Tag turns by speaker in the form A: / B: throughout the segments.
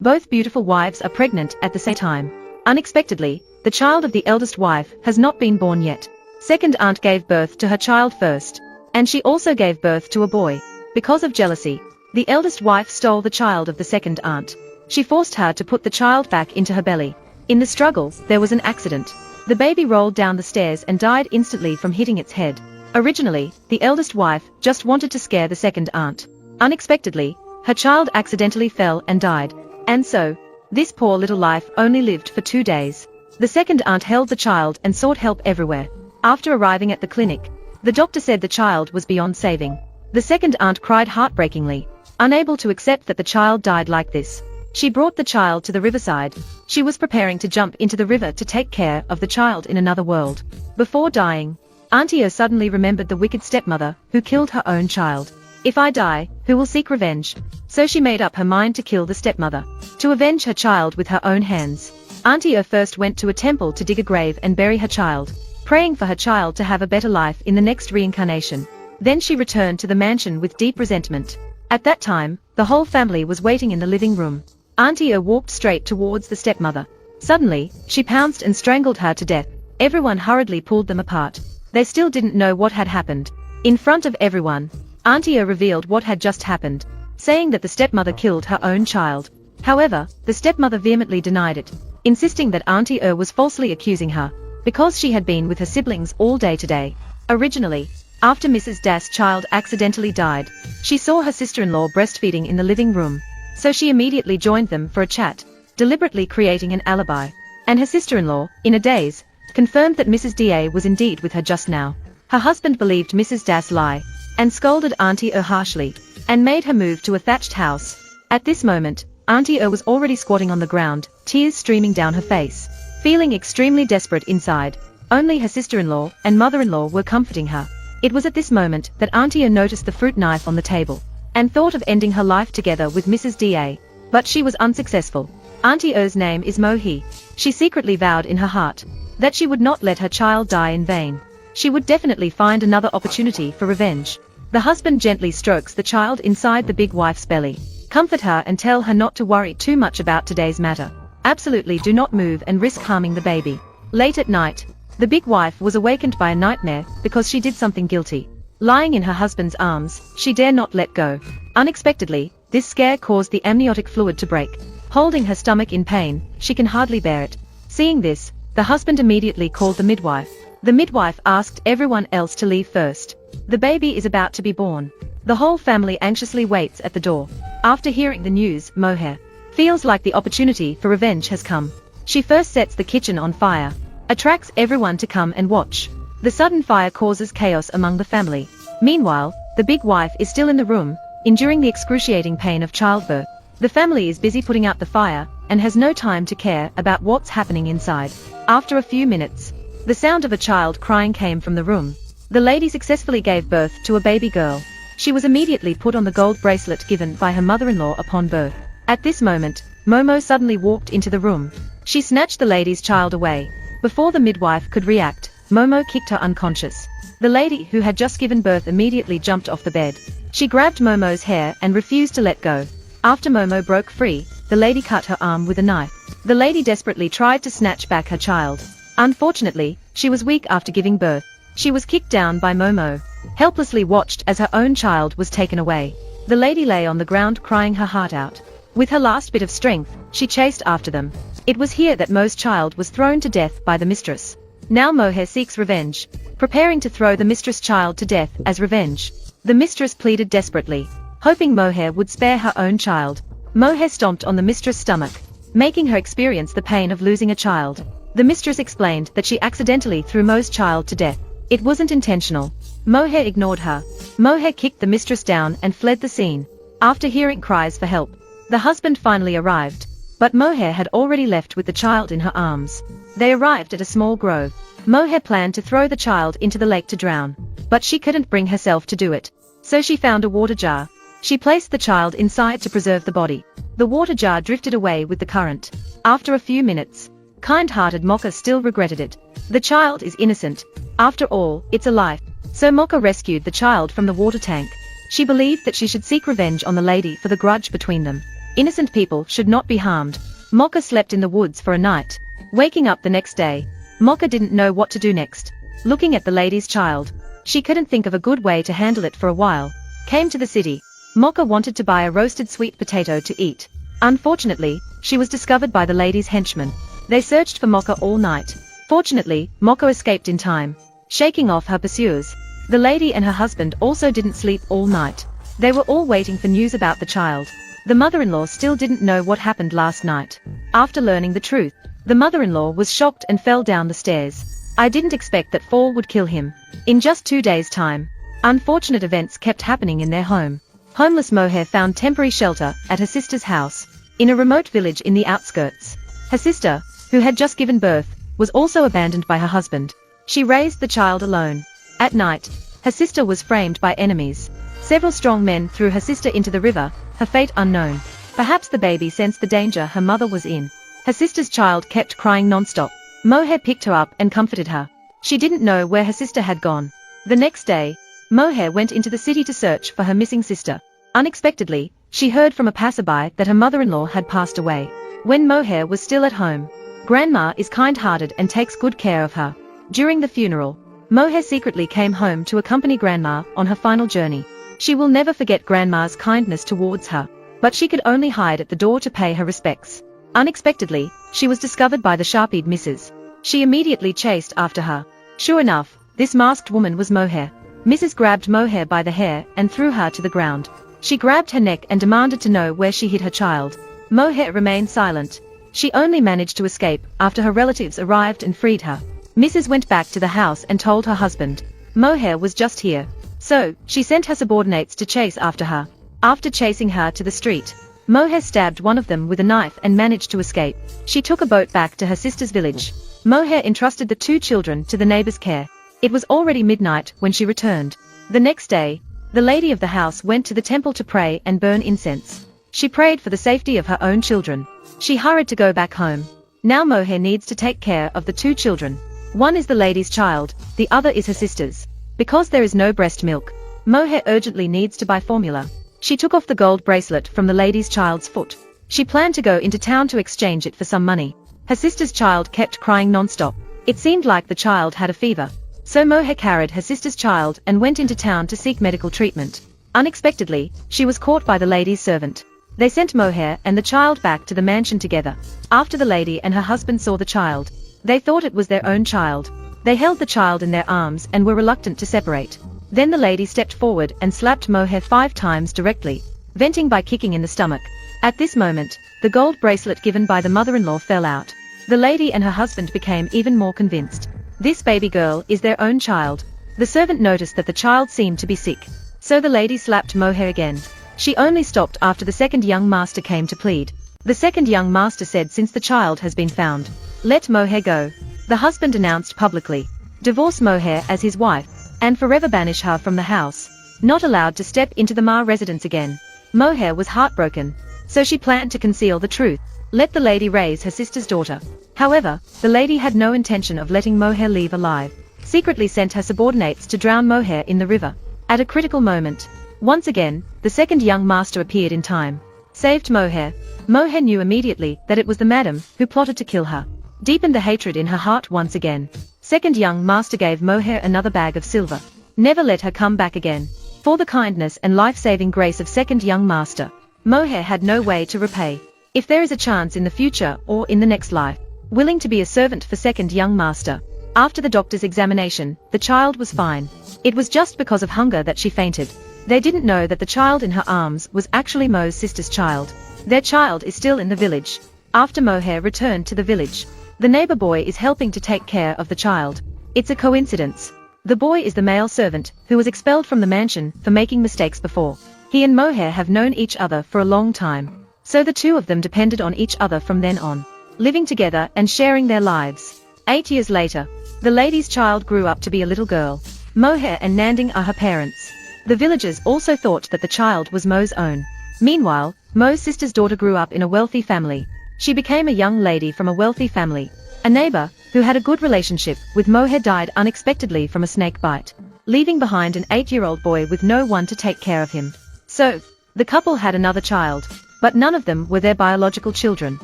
A: Both beautiful wives are pregnant at the same time. Unexpectedly, the child of the eldest wife has not been born yet. Second aunt gave birth to her child first, and she also gave birth to a boy. Because of jealousy, the eldest wife stole the child of the second aunt. She forced her to put the child back into her belly. In the struggle, there was an accident. The baby rolled down the stairs and died instantly from hitting its head. Originally, the eldest wife just wanted to scare the second aunt. Unexpectedly, her child accidentally fell and died. And so, this poor little life only lived for 2 days. The second aunt held the child and sought help everywhere. After arriving at the clinic, the doctor said the child was beyond saving. The second aunt cried heartbreakingly, unable to accept that the child died like this. She brought the child to the riverside. She was preparing to jump into the river to take care of the child in another world. Before dying, Auntie O suddenly remembered the wicked stepmother who killed her own child. If I die, who will seek revenge? So she made up her mind to kill the stepmother, to avenge her child with her own hands. Auntie O first went to a temple to dig a grave and bury her child, praying for her child to have a better life in the next reincarnation. Then she returned to the mansion with deep resentment. At that time, the whole family was waiting in the living room. Auntie O walked straight towards the stepmother. Suddenly, she pounced and strangled her to death. Everyone hurriedly pulled them apart. They still didn't know what had happened. In front of everyone, Auntie O revealed what had just happened, saying that the stepmother killed her own child. However, the stepmother vehemently denied it, insisting that Auntie O was falsely accusing her, because she had been with her siblings all day today. Originally, after Mrs. Das' child accidentally died, she saw her sister-in-law breastfeeding in the living room, so she immediately joined them for a chat, deliberately creating an alibi. And her sister-in-law, in a daze, confirmed that Mrs. Da was indeed with her just now. Her husband believed Mrs. Das' lie, and scolded Auntie O harshly, and made her move to a thatched house. At this moment, Auntie O was already squatting on the ground, tears streaming down her face, feeling extremely desperate inside. Only her sister-in-law and mother-in-law were comforting her. It was at this moment that Auntie O noticed the fruit knife on the table, and thought of ending her life together with Mrs. Da, but she was unsuccessful. Auntie O's name is Mohi. She secretly vowed in her heart that she would not let her child die in vain. She would definitely find another opportunity for revenge. The husband gently strokes the child inside the big wife's belly. Comfort her and tell her not to worry too much about today's matter. Absolutely do not move and risk harming the baby. Late at night, the big wife was awakened by a nightmare because she did something guilty. Lying in her husband's arms, she dare not let go. Unexpectedly, this scare caused the amniotic fluid to break. Holding her stomach in pain, she can hardly bear it. Seeing this, the husband immediately called the midwife. The midwife asked everyone else to leave first. The baby is about to be born. The whole family anxiously waits at the door. After hearing the news, Moher feels like the opportunity for revenge has come. She first sets the kitchen on fire, attracts everyone to come and watch. The sudden fire causes chaos among the family. Meanwhile, the big wife is still in the room, enduring the excruciating pain of childbirth. The family is busy putting out the fire, and has no time to care about what's happening inside. After a few minutes, the sound of a child crying came from the room. The lady successfully gave birth to a baby girl. She was immediately put on the gold bracelet given by her mother-in-law upon birth. At this moment, Momo suddenly walked into the room. She snatched the lady's child away. Before the midwife could react, Momo kicked her unconscious. The lady who had just given birth immediately jumped off the bed. She grabbed Momo's hair and refused to let go. After Momo broke free, the lady cut her arm with a knife. The lady desperately tried to snatch back her child. Unfortunately, she was weak after giving birth. She was kicked down by Momo, helplessly watched as her own child was taken away. The lady lay on the ground crying her heart out. With her last bit of strength, she chased after them. It was here that Mo's child was thrown to death by the mistress. Now Moher seeks revenge, preparing to throw the mistress' child to death as revenge. The mistress pleaded desperately, hoping Moher would spare her own child. Moher stomped on the mistress' stomach, making her experience the pain of losing a child. The mistress explained that she accidentally threw Mo's child to death. It wasn't intentional. Moher ignored her. Moher kicked the mistress down and fled the scene. After hearing cries for help, the husband finally arrived, but Moher had already left with the child in her arms. They arrived at a small grove. Moher planned to throw the child into the lake to drown, but she couldn't bring herself to do it. So she found a water jar. She placed the child inside to preserve the body. The water jar drifted away with the current. After a few minutes, kind-hearted Mocha still regretted it. The child is innocent. After all, it's a life. So Mocha rescued the child from the water tank. She believed that she should seek revenge on the lady for the grudge between them. Innocent people should not be harmed. Mocha slept in the woods for a night. Waking up the next day, Mocha didn't know what to do next. Looking at the lady's child, she couldn't think of a good way to handle it for a while. Came to the city. Mocha wanted to buy a roasted sweet potato to eat. Unfortunately, she was discovered by the lady's henchmen. They searched for Mocha all night. Fortunately, Mocha escaped in time, shaking off her pursuers. The lady and her husband also didn't sleep all night. They were all waiting for news about the child. The mother-in-law still didn't know what happened last night. After learning the truth, the mother-in-law was shocked and fell down the stairs. I didn't expect that fall would kill him. In just 2 days' time, unfortunate events kept happening in their home. Homeless Moher found temporary shelter at her sister's house, in a remote village in the outskirts. Her sister, who had just given birth, was also abandoned by her husband. She raised the child alone. At night, her sister was framed by enemies. Several strong men threw her sister into the river, her fate unknown. Perhaps the baby sensed the danger her mother was in. Her sister's child kept crying non-stop. Moher picked her up and comforted her. She didn't know where her sister had gone. The next day, Moher went into the city to search for her missing sister. Unexpectedly, she heard from a passerby that her mother-in-law had passed away. When Moher was still at home, Grandma is kind-hearted and takes good care of her. During the funeral, Moher secretly came home to accompany Grandma on her final journey. She will never forget Grandma's kindness towards her, but she could only hide at the door to pay her respects. Unexpectedly, she was discovered by the sharp-eyed Mrs. She immediately chased after her. Sure enough, this masked woman was Moher. Mrs. grabbed Moher by the hair and threw her to the ground. She grabbed her neck and demanded to know where she hid her child. Moher remained silent. She only managed to escape after her relatives arrived and freed her. Mrs. went back to the house and told her husband. Moher was just here. So, she sent her subordinates to chase after her. After chasing her to the street, Moher stabbed one of them with a knife and managed to escape. She took a boat back to her sister's village. Moher entrusted the 2 children to the neighbor's care. It was already midnight when she returned. The next day, the lady of the house went to the temple to pray and burn incense. She prayed for the safety of her own children. She hurried to go back home. Now Moher needs to take care of the 2 children. One is the lady's child, the other is her sister's. Because there is no breast milk, Moher urgently needs to buy formula. She took off the gold bracelet from the lady's child's foot. She planned to go into town to exchange it for some money. Her sister's child kept crying non-stop. It seemed like the child had a fever. So Moher carried her sister's child and went into town to seek medical treatment. Unexpectedly, she was caught by the lady's servant. They sent Moher and the child back to the mansion together. After the lady and her husband saw the child, they thought it was their own child. They held the child in their arms and were reluctant to separate. Then the lady stepped forward and slapped Moher 5 times directly, venting by kicking in the stomach. At this moment, the gold bracelet given by the mother-in-law fell out. The lady and her husband became even more convinced. This baby girl is their own child. The servant noticed that the child seemed to be sick. So the lady slapped Moher again. She only stopped after the second young master came to plead. The second young master said, since the child has been found, let Moher go. The husband announced publicly, divorce Moher as his wife, and forever banish her from the house. Not allowed to step into the Ma residence again. Moher was heartbroken, so she planned to conceal the truth. Let the lady raise her sister's daughter. However, the lady had no intention of letting Moher leave alive. Secretly sent her subordinates to drown Moher in the river. At a critical moment, once again, the second young master appeared in time. Saved Moher. Moher knew immediately that it was the madam who plotted to kill her. Deepened the hatred in her heart once again. Second young master gave Moher another bag of silver. Never let her come back again. For the kindness and life-saving grace of second young master, Moher had no way to repay. If there is a chance in the future or in the next life, willing to be a servant for second young master. After the doctor's examination, the child was fine. It was just because of hunger that she fainted. They didn't know that the child in her arms was actually Mo's sister's child. Their child is still in the village. After Moher returned to the village, the neighbor boy is helping to take care of the child. It's a coincidence. The boy is the male servant who was expelled from the mansion for making mistakes before. He and Moher have known each other for a long time. So the 2 of them depended on each other from then on, living together and sharing their lives. 8 years later, the lady's child grew up to be a little girl. Moher and Nanding are her parents. The villagers also thought that the child was Mo's own. Meanwhile, Mo's sister's daughter grew up in a wealthy family. She became a young lady from a wealthy family. A neighbor, who had a good relationship with Moher, died unexpectedly from a snake bite, leaving behind an 8-year-old boy with no one to take care of him. So, the couple had another child. but none of them were their biological children.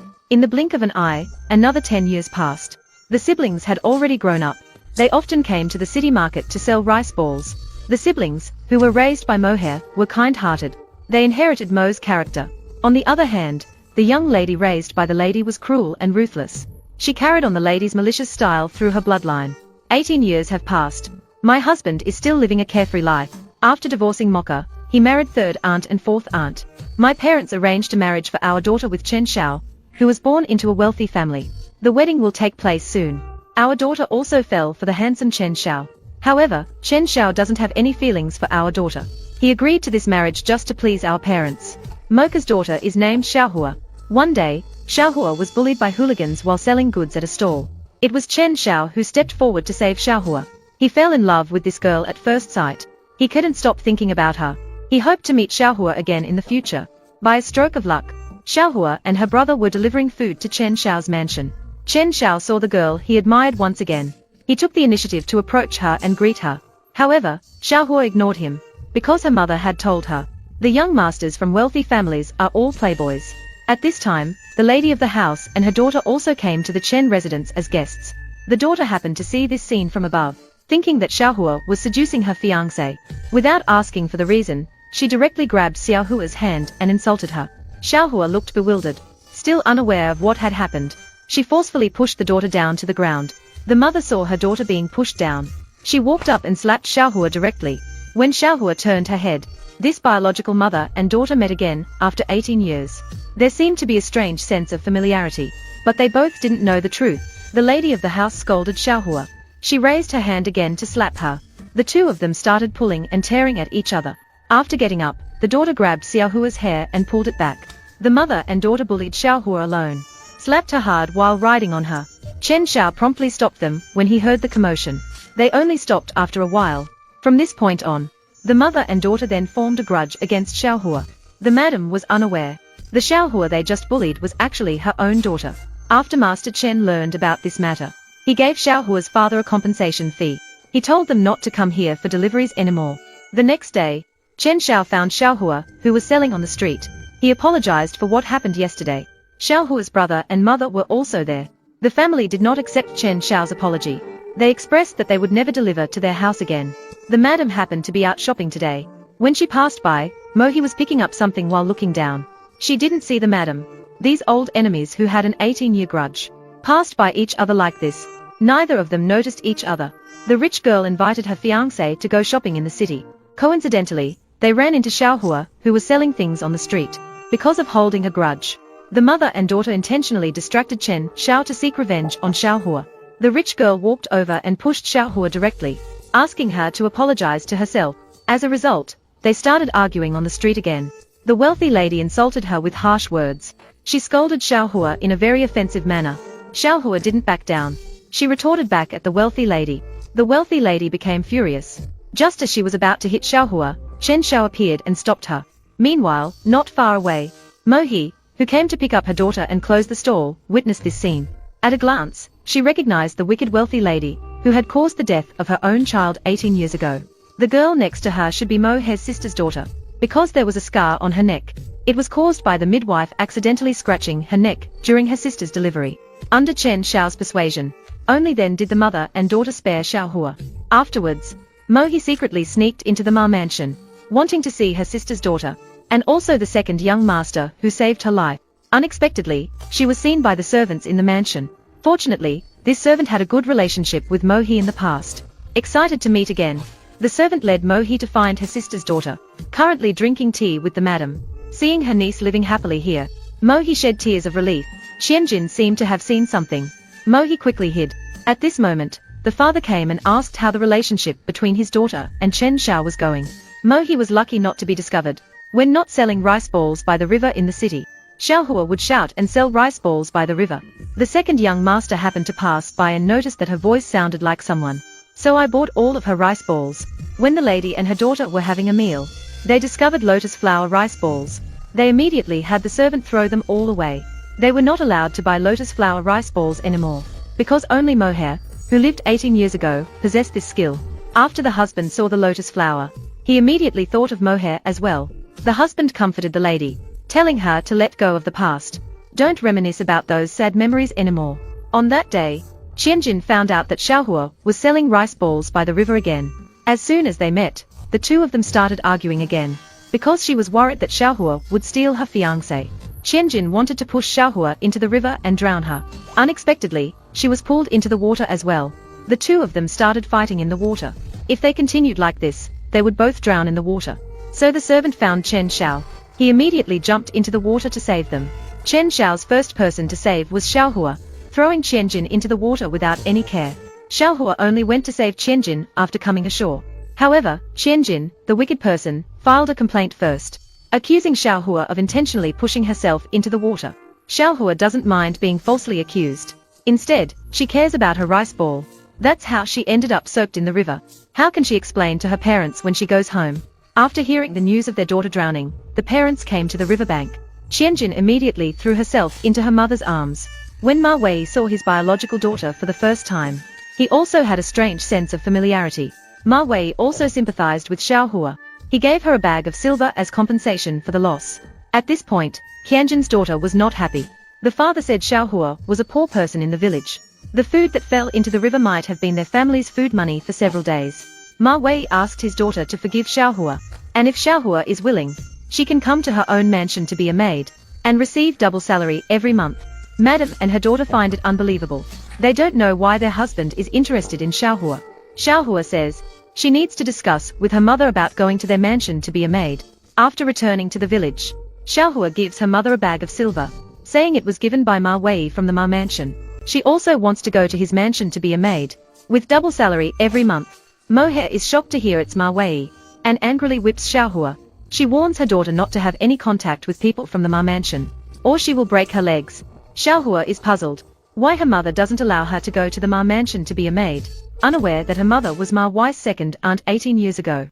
A: In the blink of an eye, another 10 years passed. The siblings had already grown up. They often came to the city market to sell rice balls. The siblings, who were raised by Mohair, were kind-hearted. They inherited Mo's character. On the other hand, the young lady raised by the lady was cruel and ruthless. She carried on the lady's malicious style through her bloodline. 18 years have passed. My husband is still living a carefree life. After divorcing Mocha, he married third aunt and fourth aunt. My parents arranged a marriage for our daughter with Chen Xiao, who was born into a wealthy family. The wedding will take place soon. Our daughter also fell for the handsome Chen Xiao. However, Chen Xiao doesn't have any feelings for our daughter. He agreed to this marriage just to please our parents. Mocha's daughter is named Xiaohua. One day, Xiaohua was bullied by hooligans while selling goods at a stall. It was Chen Xiao who stepped forward to save Xiaohua. He fell in love with this girl at first sight. He couldn't stop thinking about her. He hoped to meet Xiaohua again in the future. By a stroke of luck, Xiaohua and her brother were delivering food to Chen Xiao's mansion. Chen Xiao saw the girl he admired once again. He took the initiative to approach her and greet her. However, Xiaohua ignored him, because her mother had told her. The young masters from wealthy families are all playboys. At this time, the lady of the house and her daughter also came to the Chen residence as guests. The daughter happened to see this scene from above, thinking that Xiaohua was seducing her fiancé. Without asking for the reason, she directly grabbed Xiaohua's hand and insulted her. Xiaohua looked bewildered, still unaware of what had happened. She forcefully pushed the daughter down to the ground. The mother saw her daughter being pushed down. She walked up and slapped Xiaohua directly. When Xiaohua turned her head, this biological mother and daughter met again, after 18 years. There seemed to be a strange sense of familiarity, but they both didn't know the truth. The lady of the house scolded Xiaohua. She raised her hand again to slap her. The two of them started pulling and tearing at each other. After getting up, the daughter grabbed Xiaohua's hair and pulled it back. The mother and daughter bullied Xiaohua alone, slapped her hard while riding on her. Chen Xiao promptly stopped them when he heard the commotion. They only stopped after a while. From this point on, the mother and daughter then formed a grudge against Xiaohua. The madam was unaware. The Xiaohua they just bullied was actually her own daughter. After Master Chen learned about this matter, he gave Xiaohua's father a compensation fee. He told them not to come here for deliveries anymore. The next day, Chen Xiao found Xiaohua, who was selling on the street. He apologized for what happened yesterday. Xiaohua's brother and mother were also there. The family did not accept Chen Xiao's apology. They expressed that they would never deliver to their house again. The madam happened to be out shopping today. When she passed by, Mohi was picking up something while looking down. She didn't see the madam. These old enemies who had an 18-year grudge passed by each other like this. Neither of them noticed each other. The rich girl invited her fiancé to go shopping in the city. Coincidentally, they ran into Xiaohua, who was selling things on the street. Because of holding a grudge, the mother and daughter intentionally distracted Chen Xiao to seek revenge on Xiaohua. The rich girl walked over and pushed Xiaohua directly, asking her to apologize to herself. As a result, they started arguing on the street again. The wealthy lady insulted her with harsh words. She scolded Xiaohua in a very offensive manner. Xiaohua didn't back down. She retorted back at the wealthy lady. The wealthy lady became furious. Just as she was about to hit Xiaohua, Chen Xiao appeared and stopped her. Meanwhile, not far away, Mohi, who came to pick up her daughter and close the stall, witnessed this scene. At a glance, she recognized the wicked wealthy lady, who had caused the death of her own child 18 years ago. The girl next to her should be Mohair's sister's daughter, because there was a scar on her neck. It was caused by the midwife accidentally scratching her neck during her sister's delivery. Under Chen Xiao's persuasion, only then did the mother and daughter spare Xiaohua. Afterwards, Mohi secretly sneaked into the Ma mansion, wanting to see her sister's daughter, and also the second young master who saved her life. Unexpectedly, she was seen by the servants in the mansion. Fortunately, this servant had a good relationship with Mohi in the past. Excited to meet again, the servant led Mohi to find her sister's daughter, currently drinking tea with the madam. Seeing her niece living happily here, Mohi shed tears of relief. Xianjin seemed to have seen something. Mohi quickly hid. At this moment, the father came and asked how the relationship between his daughter and Chen Xiao was going. Mohi was lucky not to be discovered. When not selling rice balls by the river in the city, Xiaohua would shout and sell rice balls by the river. The second young master happened to pass by and noticed that her voice sounded like someone. So I bought all of her rice balls. When the lady and her daughter were having a meal, they discovered lotus flower rice balls. They immediately had the servant throw them all away. They were not allowed to buy lotus flower rice balls anymore, because only Mohair, who lived 18 years ago, possessed this skill. After the husband saw the lotus flower, he immediately thought of Mohair as well. The husband comforted the lady. telling her to let go of the past. Don't reminisce about those sad memories anymore. On that day, Qianjin found out that Xiaohua was selling rice balls by the river again. As soon as they met, the two of them started arguing again, because she was worried that Xiaohua would steal her fiancé. Qianjin wanted to push Xiaohua into the river and drown her. Unexpectedly, she was pulled into the water as well. The two of them started fighting in the water. If they continued like this, they would both drown in the water. So the servant found Chen Xiao. He immediately jumped into the water to save them. Chen Xiao's first person to save was Xiaohua, throwing Qianjin into the water without any care. Xiaohua only went to save Qianjin after coming ashore. However, Qianjin, the wicked person, filed a complaint first, accusing Xiaohua of intentionally pushing herself into the water. Xiaohua doesn't mind being falsely accused. Instead, she cares about her rice ball. That's how she ended up soaked in the river. How can she explain to her parents when she goes home? After hearing the news of their daughter drowning, the parents came to the riverbank. Qianjin immediately threw herself into her mother's arms. When Ma Wei saw his biological daughter for the first time, he also had a strange sense of familiarity. Ma Wei also sympathized with Xiaohua. He gave her a bag of silver as compensation for the loss. At this point, Qianjin's daughter was not happy. The father said Xiaohua was a poor person in the village. The food that fell into the river might have been their family's food money for several days. Ma Wei asked his daughter to forgive Xiaohua, and if Xiaohua is willing, she can come to her own mansion to be a maid, and receive double salary every month. Madam and her daughter find it unbelievable. They don't know why their husband is interested in Xiaohua. Xiaohua says she needs to discuss with her mother about going to their mansion to be a maid. After returning to the village, Xiaohua gives her mother a bag of silver, saying it was given by Ma Wei from the Ma mansion. She also wants to go to his mansion to be a maid, with double salary every month. Mohair is shocked to hear it's Ma Wei, and angrily whips Xiaohua. She warns her daughter not to have any contact with people from the Ma mansion, or she will break her legs. Xiaohua is puzzled why her mother doesn't allow her to go to the Ma mansion to be a maid, unaware that her mother was Ma Wei's second aunt 18 years ago.